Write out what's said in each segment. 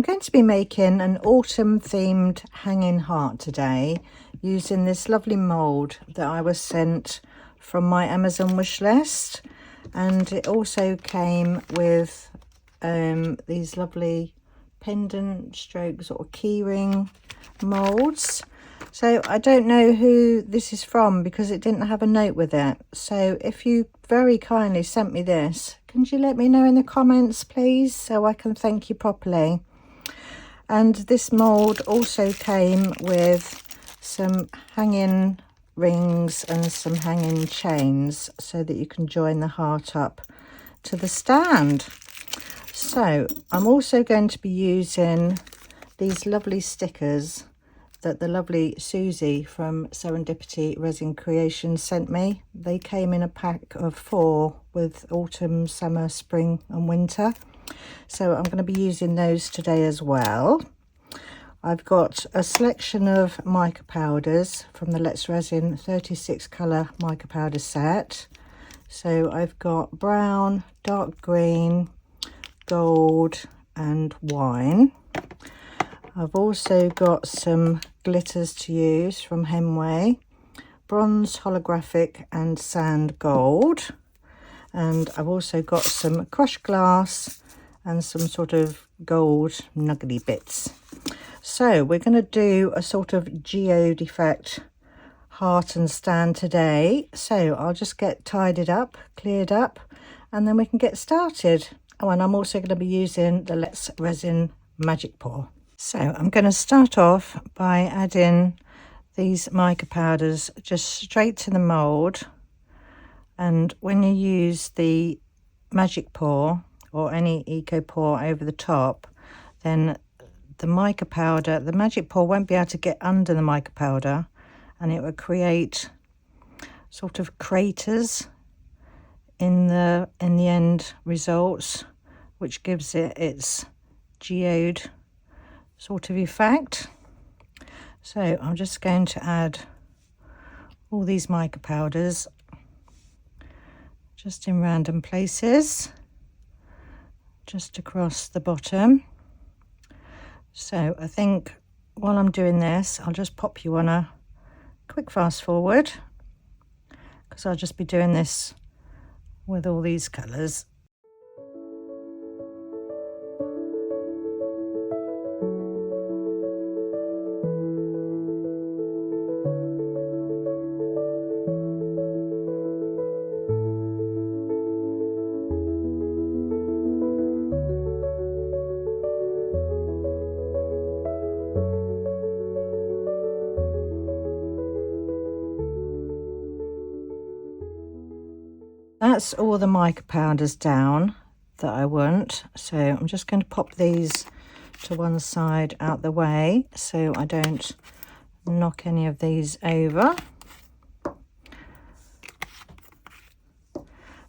I'm going to be making an autumn themed hanging heart today using this lovely mould that I was sent from my Amazon wish list, and it also came with these lovely pendant strokes or keyring moulds. So I don't know who this is from because it didn't have a note with it. So if you very kindly sent me this, can you let me know in the comments please, so I can thank you properly. And this mould also came with some hanging rings and some hanging chains so that you can join the heart up to the stand. So I'm also going to be using these lovely stickers that the lovely Susie from Serendipity Resin Creations sent me. They came in a pack of 4 with autumn, summer, spring and winter. So I'm going to be using those today as well. I've got a selection of mica powders from the Let's Resin 36 colour mica powder set. So I've got brown, dark green, gold and wine. I've also got some glitters to use from Hemway, bronze, holographic and sand gold. And I've also got some crushed glass and some sort of gold nuggety bits. So we're going to do a sort of geode effect heart and stand today. So I'll just get tidied up, cleared up, and then we can get started. Oh, and I'm also going to be using the Let's Resin Magic Pour. So I'm going to start off by adding these mica powders just straight to the mould. And when you use the Magic Pour or any Eco Pour over the top, then the mica powder, the Magic Pour won't be able to get under the mica powder, and it will create sort of craters in the end results, which gives it its geode sort of effect. So I'm just going to add all these mica powders just in random places, just across the bottom. So I think while I'm doing this, I'll just pop you on a quick fast forward, because I'll just be doing this with all these colours. That's all the mica powders down that I want. So I'm just going to pop these to one side out the way so I don't knock any of these over.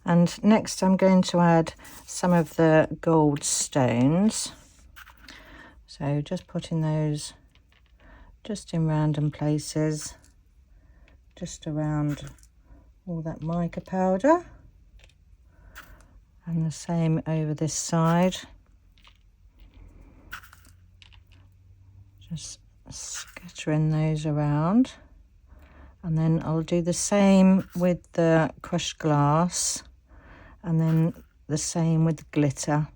And next I'm going to add some of the gold stones. So just putting those just in random places, just around all that mica powder. And the same over this side. Just scattering those around. And then I'll do the same with the crushed glass, and then the same with the glitter.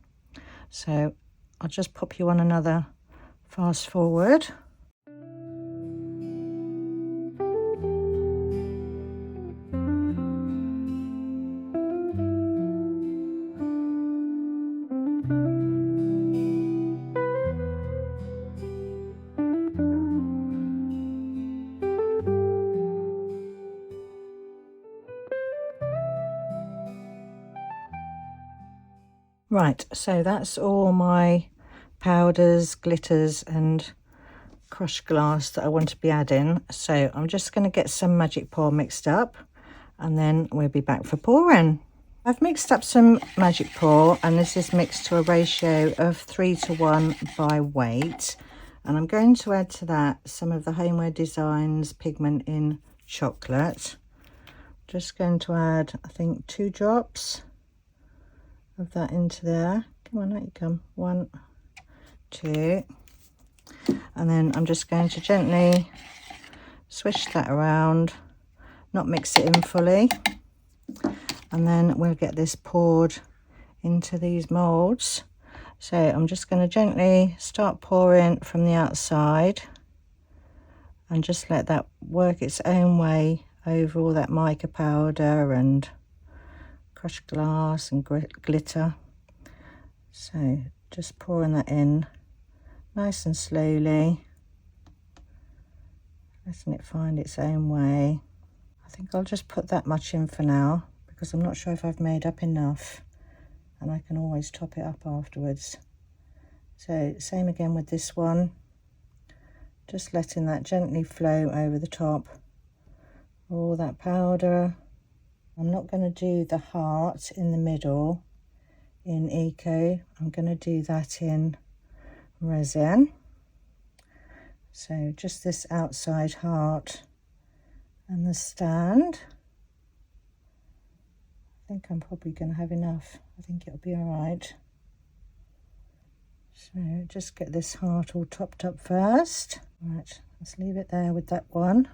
So I'll just pop you on another fast forward. Right, so that's all my powders, glitters and crushed glass that I want to be adding. So I'm just going to get some Magic Pour mixed up, and then we'll be back for pouring. I've mixed up some Magic Pour, and this is mixed to a ratio of 3:1 by weight. And I'm going to add to that some of the Homeware Designs pigment in chocolate. Just going to add, I think, 2 drops of that into there. Come on, out you come. 1, 2. And then I'm just going to gently swish that around, not mix it in fully. And then we'll get this poured into these moulds. So I'm just going to gently start pouring from the outside and just let that work its own way over all that mica powder and crushed glass and glitter. So just pouring that in nice and slowly, letting it find its own way. I think I'll just put that much in for now because I'm not sure if I've made up enough, and I can always top it up afterwards. So same again with this one, just letting that gently flow over the top, all that powder. I'm not going to do the heart in the middle in Eco, I'm going to do that in Resin. So just this outside heart and the stand. I think I'm probably going to have enough. I think it'll be all right. So just get this heart all topped up first. Right, let's leave it there with that one.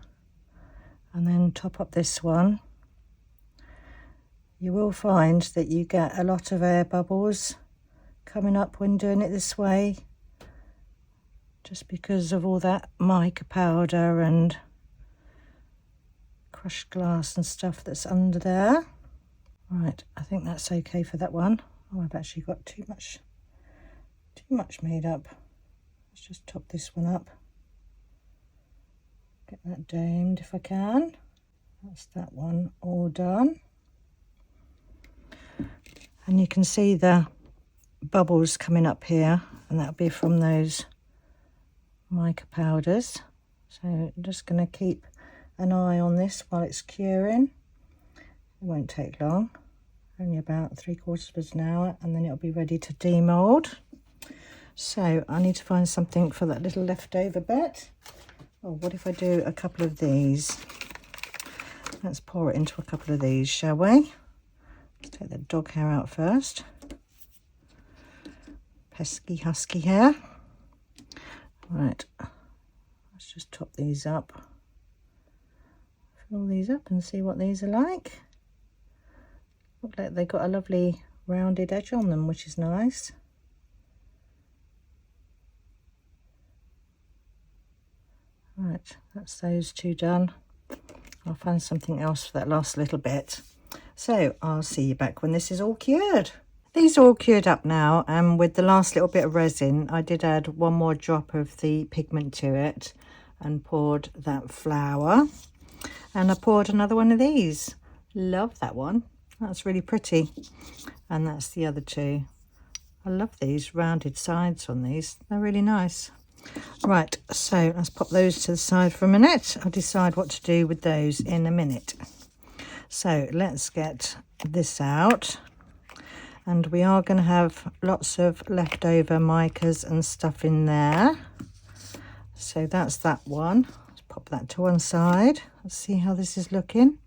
And then top up this one. You will find that you get a lot of air bubbles coming up when doing it this way, just because of all that mica powder and crushed glass and stuff that's under there. Right, I think that's okay for that one. Oh, I've actually got too much made up. Let's just top this one up. Get that domed if I can. That's that one all done. And you can see the bubbles coming up here, and that'll be from those mica powders. So I'm just going to keep an eye on this while it's curing. It won't take long, only about 3/4 of an hour, and then it'll be ready to demold. So I need to find something for that little leftover bit. Oh, what if I do a couple of these? Let's pour it into a couple of these, shall we? Let's take the dog hair out first. Pesky husky hair. Right, let's just top these up. Fill these up and see what these are like. Look like they've got a lovely rounded edge on them, which is nice. Right, that's those two done. I'll find something else for that last little bit. So I'll see you back when this is all cured. These are all cured up now, and with the last little bit of resin, I did add one more drop of the pigment to it and poured that flour. And I poured another one of these. Love that one. That's really pretty. And that's the other two. I love these rounded sides on these. They're really nice. Right, so let's pop those to the side for a minute. I'll decide what to do with those in a minute. So let's get this out. And we are going to have lots of leftover micas and stuff in there. So that's that one. Let's pop that to one side. Let's see how this is looking.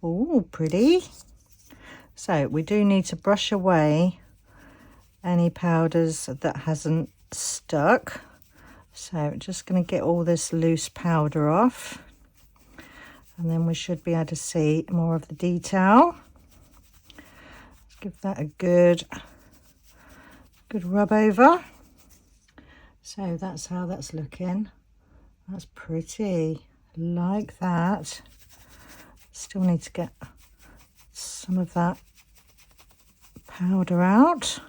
Oh, pretty. So we do need to brush away any powders that hasn't stuck. So just going to get all this loose powder off. And then we should be able to see more of the detail. Let's give that a good rub over. So that's how that's looking. That's pretty, like that. Still need to get some of that powder out.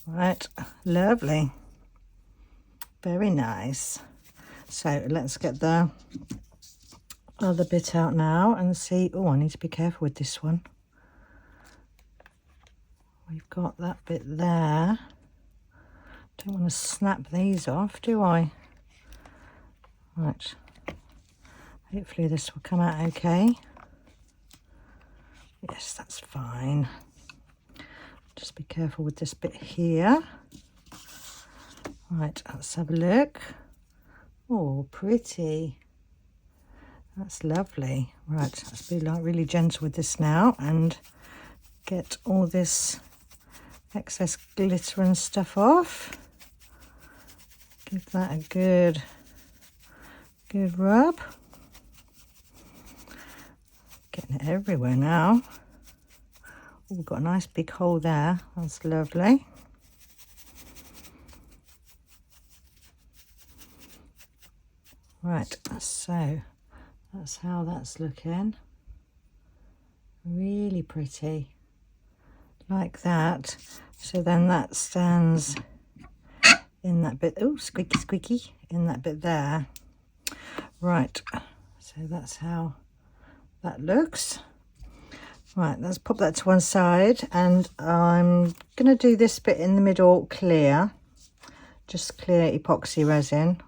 Right, lovely. Very nice. So let's get the other bit out now and see. Oh, I need to be careful with this one. We've got that bit there. Don't want to snap these off, do I? Right. Hopefully this will come out okay. Yes, that's fine. Just be careful with this bit here. Right, let's have a look. Oh, pretty. That's lovely. Right, let's be like really gentle with this now and get all this excess glitter and stuff off. Give that a good rub. Getting it everywhere now. Oh, we've got a nice big hole there. That's lovely. Right, so that's how that's looking. Really pretty. Like that. So then that stands in that bit. Oh, squeaky, squeaky. In that bit there. Right, so that's how that looks. Right, let's pop that to one side, and I'm going to do this bit in the middle clear, just clear epoxy resin.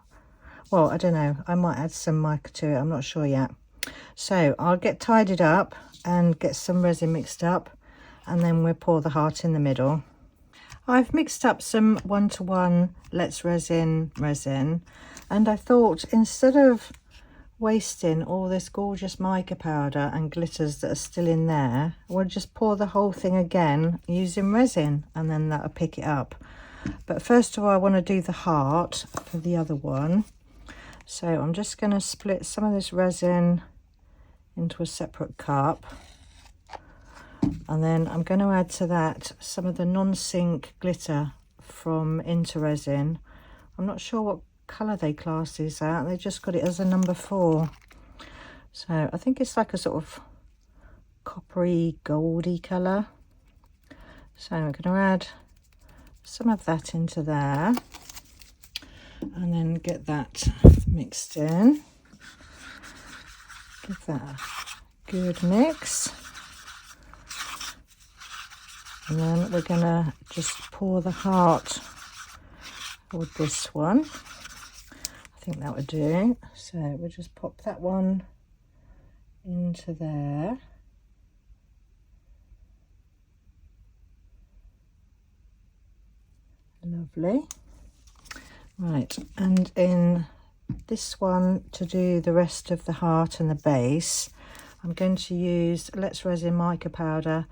Well, I don't know, I might add some mica to it, I'm not sure yet. So I'll get tidied up and get some resin mixed up, and then we'll pour the heart in the middle. I've mixed up some 1:1 Let's Resin resin, and I thought instead of wasting all this gorgeous mica powder and glitters that are still in there, we'll just pour the whole thing again using resin, and then that'll pick it up. But first of all, I want to do the heart for the other one. So I'm just going to split some of this resin into a separate cup, and then I'm going to add to that some of the non-sink glitter from IntoResin. I'm not sure what colour they class these at. They just got it as a number 4. So I think it's like a sort of coppery goldy colour. So I'm going to add some of that into there, and then get that mixed in. Give that a good mix. And then we're going to just pour the heart with this one. I think that would do. So we'll just pop that one into there. Lovely. Right, and in this one, to do the rest of the heart and the base, I'm going to use Let's Resin mica powder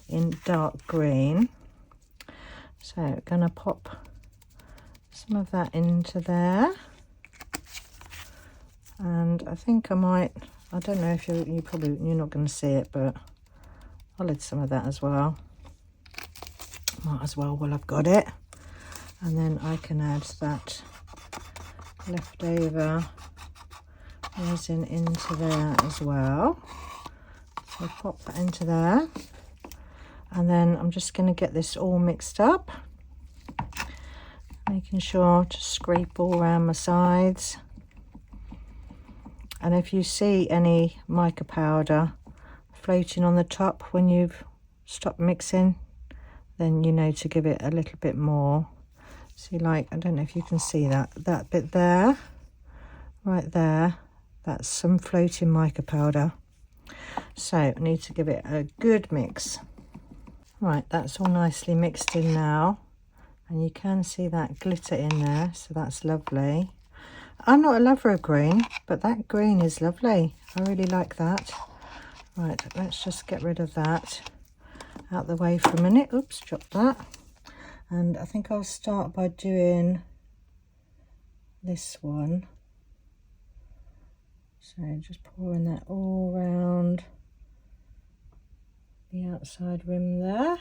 in dark green. So I'm going to pop some of that into there. And I think I might, I don't know if you're not going to see it, but I'll add some of that as well. Might as well while I've got it. And then I can add that leftover resin into there as well. So pop that into there. And then I'm just going to get this all mixed up. Making sure to scrape all around my sides. And if you see any mica powder floating on the top when you've stopped mixing, then you know to give it a little bit more. See, like, I don't know if you can see that bit there, right there, that's some floating mica powder. So I need to give it a good mix. Right, that's all nicely mixed in now, and you can see that glitter in there, so that's lovely. I'm not a lover of green, but that green is lovely. I really like that. Right, let's just get rid of that out the way for a minute. Oops, dropped that. And I think I'll start by doing this one. So just pouring that all around the outside rim there.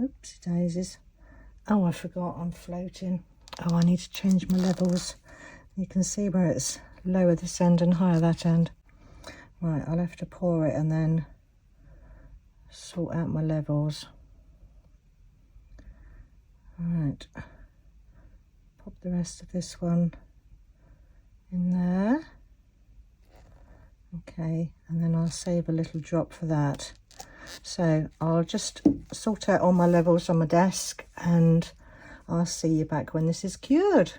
Oopsie daisies. Oh, I forgot I'm floating. Oh, I need to change my levels. You can see where it's lower this end and higher that end. Right, I'll have to pour it and then sort out my levels. Right, pop the rest of this one in there. Okay, and then I'll save a little drop for that. So I'll just sort out all my levels on my desk, and I'll see you back when this is cured.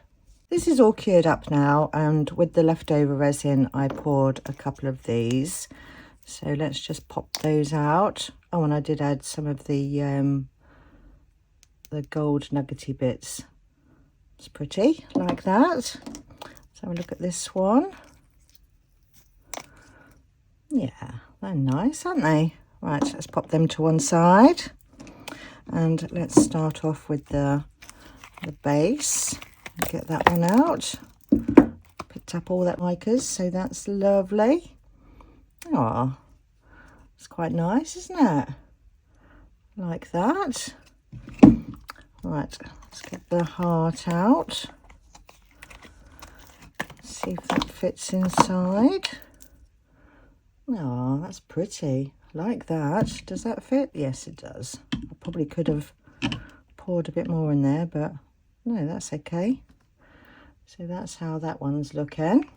This is all cured up now, and with the leftover resin I poured a couple of these. So let's just pop those out. Oh, and I did add some of the gold nuggety bits. It's pretty, like that. Let's have a look at this one. Yeah, they're nice, aren't they? Right, let's pop them to one side. And let's start off with the base. Get that one out. Picked up all that micas, so that's lovely. Oh, it's quite nice, isn't it? Like that. Right, let's get the heart out. See if that fits inside. Oh, that's pretty. Like that. Does that fit? Yes, it does. I probably could have poured a bit more in there, but no, that's okay. So that's how that one's looking.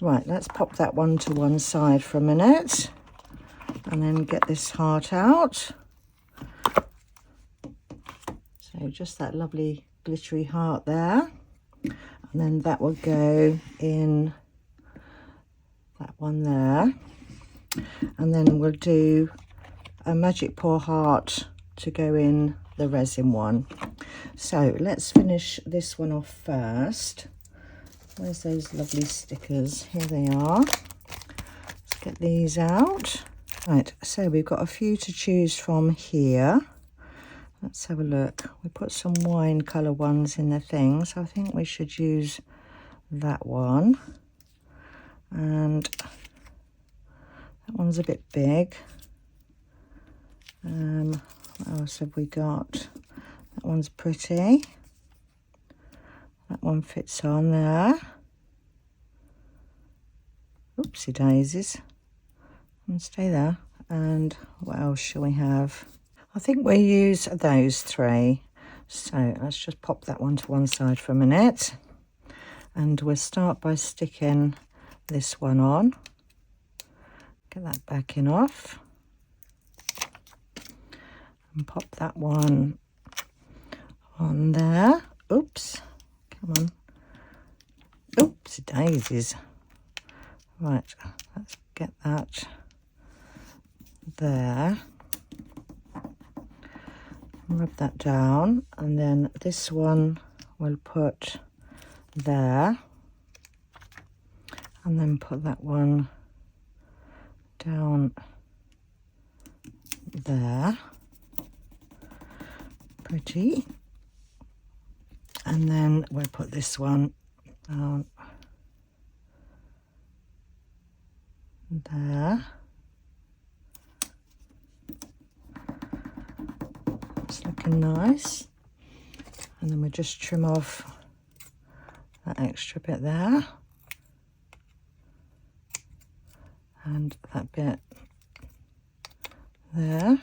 Right, let's pop that one to one side for a minute and then get this heart out. So just that lovely glittery heart there. And then that will go in that one there. And then we'll do a magic pour heart to go in the resin one. So let's finish this one off first. Where's those lovely stickers? Here they are. Let's get these out. Right, so we've got a few to choose from here. Let's have a look. We put some wine colour ones in the thing, so I think we should use that one. And that one's a bit big. What else have we got? That one's pretty. That one fits on there. Oopsie daisies. And stay there. And what else shall we have? I think we'll use those three. So let's just pop that one to one side for a minute. And we'll start by sticking this one on. Get that backing off. And pop that one on there. Oops. Come on. Oops, daisies. Right, let's get that there. Rub that down, and then this one we'll put there, and then put that one down there. Pretty. And then we'll put this one down there. It's looking nice. And then we'll just trim off that extra bit there. And that bit there.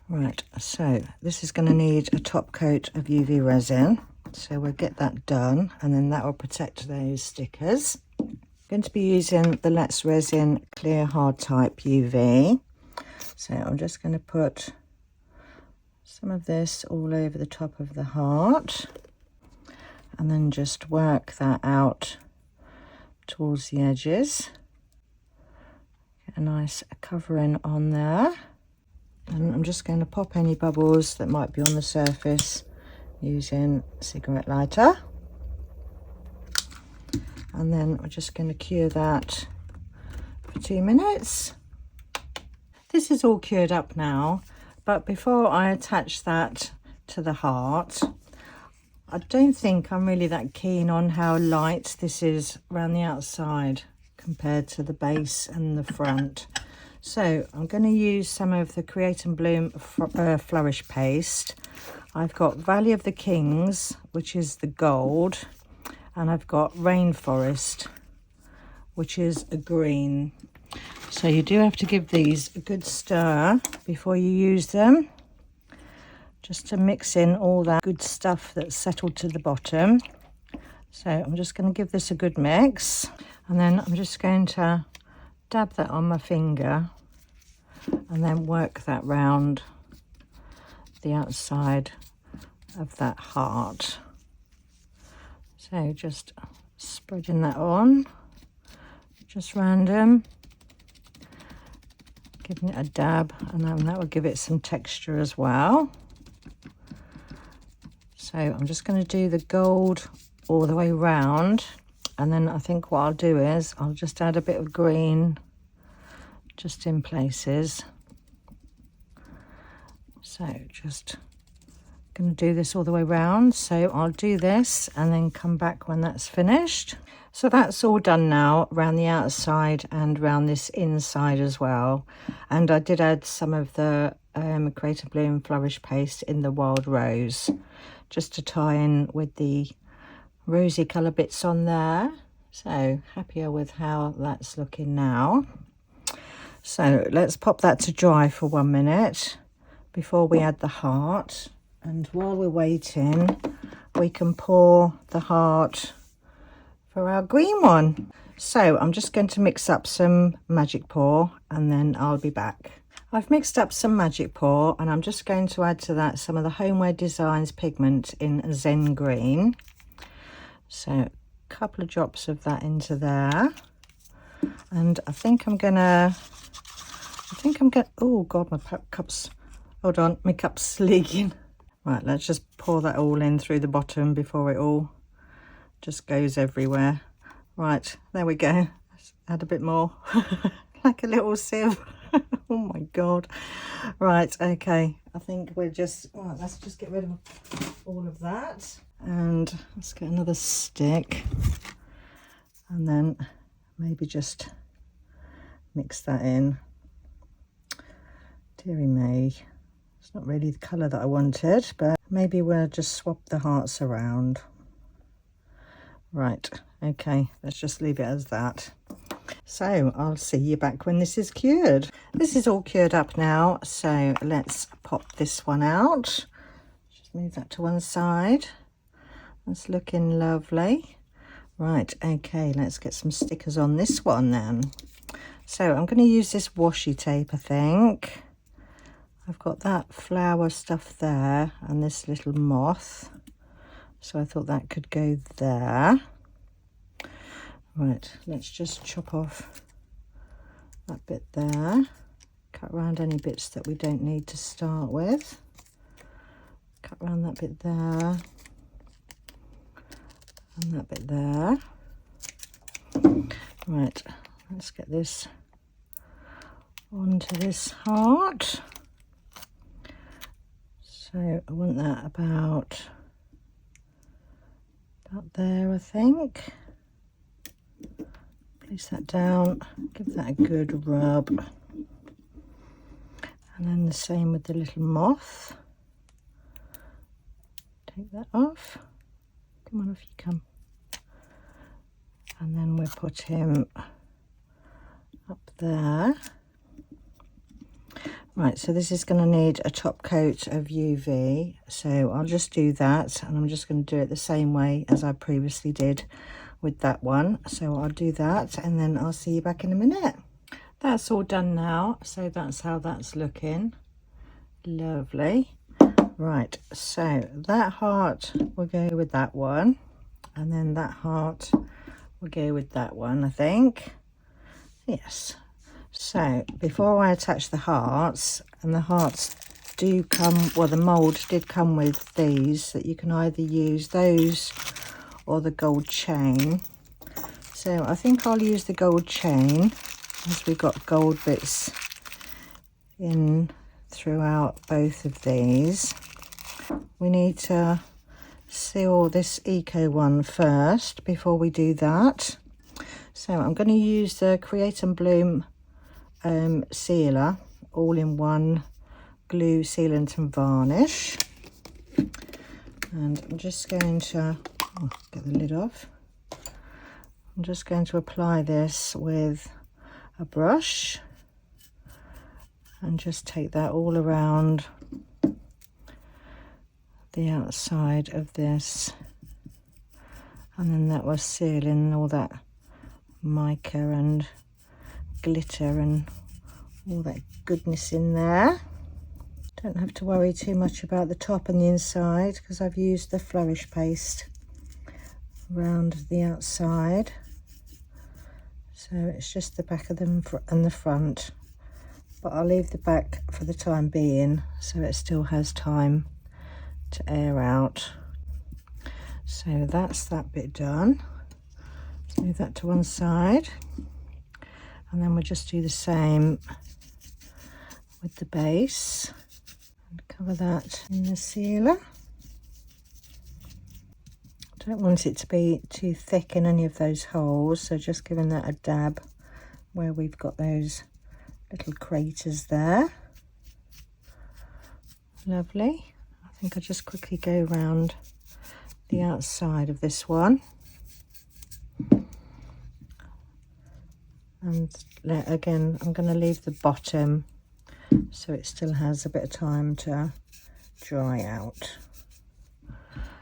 Right, so this is going to need a top coat of UV resin. So we'll get that done, and then that will protect those stickers. I'm going to be using the Let's Resin Clear Hard Type UV. So I'm just going to put some of this all over the top of the heart, and then just work that out towards the edges. Get a nice covering on there. And I'm just going to pop any bubbles that might be on the surface using a cigarette lighter. And then we're just going to cure that for 2 minutes. This is all cured up now, but before I attach that to the heart, I don't think I'm really that keen on how light this is around the outside compared to the base and the front. So I'm going to use some of the Create and Bloom Flourish paste. I've got Valley of the Kings, which is the gold, and I've got Rainforest, which is a green. So you do have to give these a good stir before you use them, just to mix in all that good stuff that's settled to the bottom. So I'm just going to give this a good mix, and then I'm just going to dab that on my finger and then work that round the outside of that heart. So just spreading that on, just random, giving it a dab, and then that will give it some texture as well. So I'm just going to do the gold all the way round, And then I think what I'll do is I'll just add a bit of green just in places. So just going to do this all the way around. So I'll do this and then come back when that's finished. So that's all done now around the outside and around this inside as well. And I did add some of the Create Bloom Flourish paste in the wild rose, just to tie in with the rosy colour bits on there. So happier with how that's looking now. So let's pop that to dry for 1 minute before we add the heart. And while we're waiting, we can pour the heart for our green one. So I'm just going to mix up some Magic Pour and then I'll be back. I've mixed up some Magic Pour and I'm just going to add to that some of the Homeware Designs pigment in Zen Green. So a couple of drops of that into there. And I think I'm gonna, oh God, my cup's, hold on, my cup's leaking. Right, let's just pour that all in through the bottom before it all just goes everywhere. Right, there we go. Let's add a bit more, like a little sieve. Oh my God. Right, okay. I think we're just, right, let's just get rid of all of that. And let's get another stick. And then maybe just mix that in. Dearie me. It's not really the colour that I wanted, but maybe we'll just swap the hearts around. Right, okay, let's just leave it as that. So I'll see you back when this is cured. This is all cured up now, so let's pop this one out. Just move that to one side. That's looking lovely. Right, okay, let's get some stickers on this one then. So I'm going to use this washi tape, I think. I've got that flower stuff there and this little moth. So I thought that could go there. Right, let's just chop off that bit there. Cut around any bits that we don't need to start with. Cut around that bit there. And that bit there. Right, let's get this onto this heart. So I want that about there, I think. Place that down, give that a good rub. And then the same with the little moth. Take that off. Come on, off you come. And then we'll put him up there. Right, so this is going to need a top coat of UV, so I'll just do that, and I'm just going to do it the same way as I previously did with that one. So I'll do that and then I'll see you back in a minute. That's all done now, so that's how that's looking. Lovely. Right, so that heart will go with that one, and then that heart will go with that one, I think. Yes. So before I attach the hearts, and the hearts do come, well, the mould did come with these, that you can either use those or the gold chain. So I think I'll use the gold chain, as we've got gold bits in throughout both of these. We need to seal this eco one first before we do that. So I'm going to use the Create and Bloom sealer, all-in-one glue, sealant and varnish. And I'm just going to get the lid off. I'm just going to apply this with a brush and just take that all around the outside of this, and then that will seal in all that mica and glitter and all that goodness in there. Don't have to worry too much about the top and the inside because I've used the Flourish paste around the outside. So it's just the back of them and the front, but I'll leave the back for the time being so it still has time to air out. So that's that bit done. Move that to one side, and then we'll just do the same with the base and cover that in the sealer. Don't want it to be too thick in any of those holes, so just giving that a dab where we've got those little craters there. Lovely. I think I'll just quickly go around the outside of this one. And again, I'm going to leave the bottom so it still has a bit of time to dry out.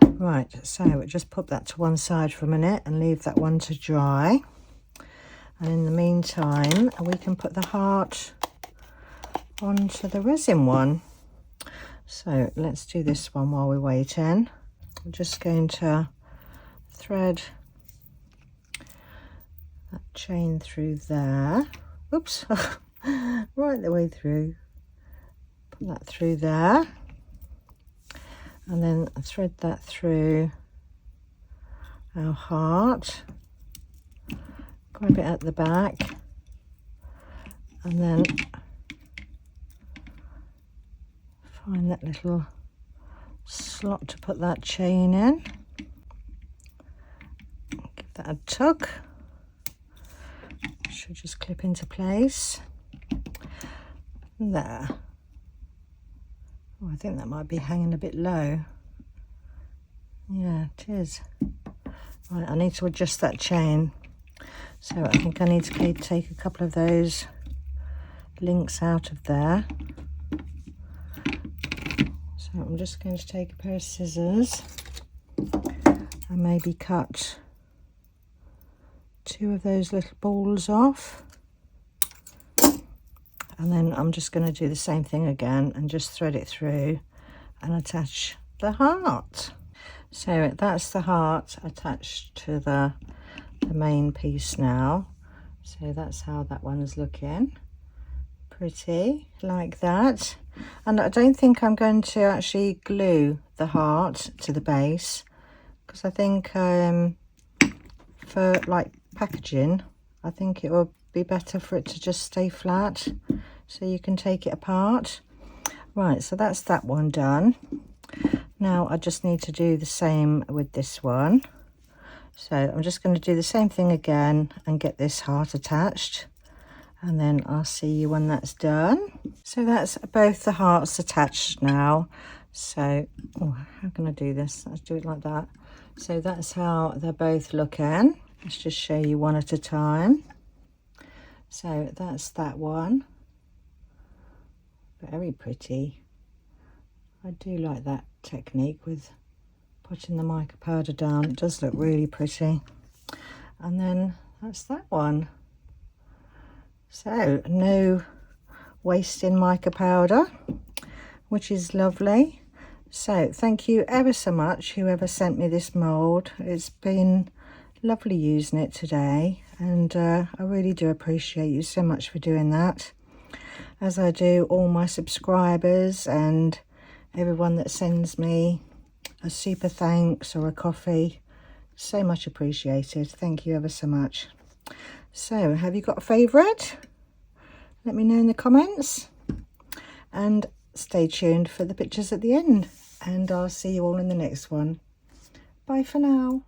Right, so we'll just put that to one side for a minute and leave that one to dry. And in the meantime, we can put the heart onto the resin one. So let's do this one while we're waiting. I'm just going to thread that chain through there. Oops, right the way through. Put that through there. And then thread that through our heart. Grab it at the back. And then find that little slot to put that chain in. Give that a tug. Should just clip into place. There. Oh, I think that might be hanging a bit low. Yeah, it is. Right, I need to adjust that chain. So I think I need to take a couple of those links out of there. So I'm just going to take a pair of scissors and maybe cut 2 of those little balls off. And then I'm just going to do the same thing again and just thread it through and attach the heart. So that's the heart attached to the main piece now. So that's how that one is looking. Pretty, like that. And I don't think I'm going to actually glue the heart to the base, because I think for like packaging, I think it will be better for it to just stay flat so you can take it apart. Right, so that's that one done. Now I just need to do the same with this one. So I'm just going to do the same thing again and get this heart attached, and then I'll see you when that's done. So that's both the hearts attached now. So, oh, how can I do this? Let's do it like that. So that's how they're both looking. Let's just show you one at a time. So that's that one. Very pretty. I do like that technique with putting the mica powder down. It does look really pretty. And then that's that one. So no wasting mica powder, which is lovely. So thank you ever so much whoever sent me this mould. It's been lovely using it today, and I really do appreciate you so much for doing that, as I do all my subscribers and everyone that sends me a super thanks or a coffee. So much appreciated. Thank you ever so much. So have you got a favourite? Let me know in the comments, and stay tuned for the pictures at the end, and I'll see you all in the next one. Bye for now.